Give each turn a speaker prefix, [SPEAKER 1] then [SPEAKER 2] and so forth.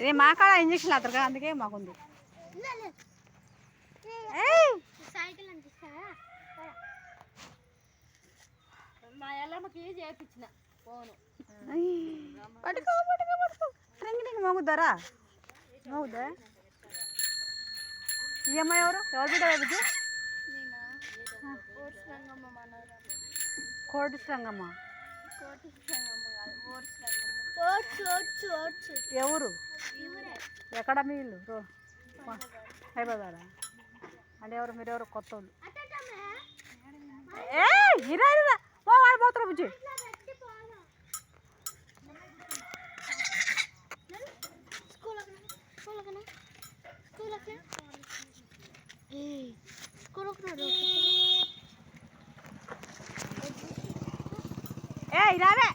[SPEAKER 1] ఇది మా కాడ ఇంజక్షన్ అతరు కదా, అందుకే మాకుంది.
[SPEAKER 2] మా ఎల్లమ్మకి చేయించిన ఫోను
[SPEAKER 1] పట్టుకో పట్టుకో పట్టుకో. ట్రింగ్ మోగుద్దారా? మోగుద్దా? ఈ అమ్మాయి ఎవరు బిడ్డ బుజ్జి? కోటి రంగమ్మ. ఎవరు? ఎక్కడ మీ ఇల్లు? హైదరాబాదా? అంటే ఎవరు మీరెవరు? కొత్త వాళ్ళు. ఇరా పోతారా బుజ్జి? రావే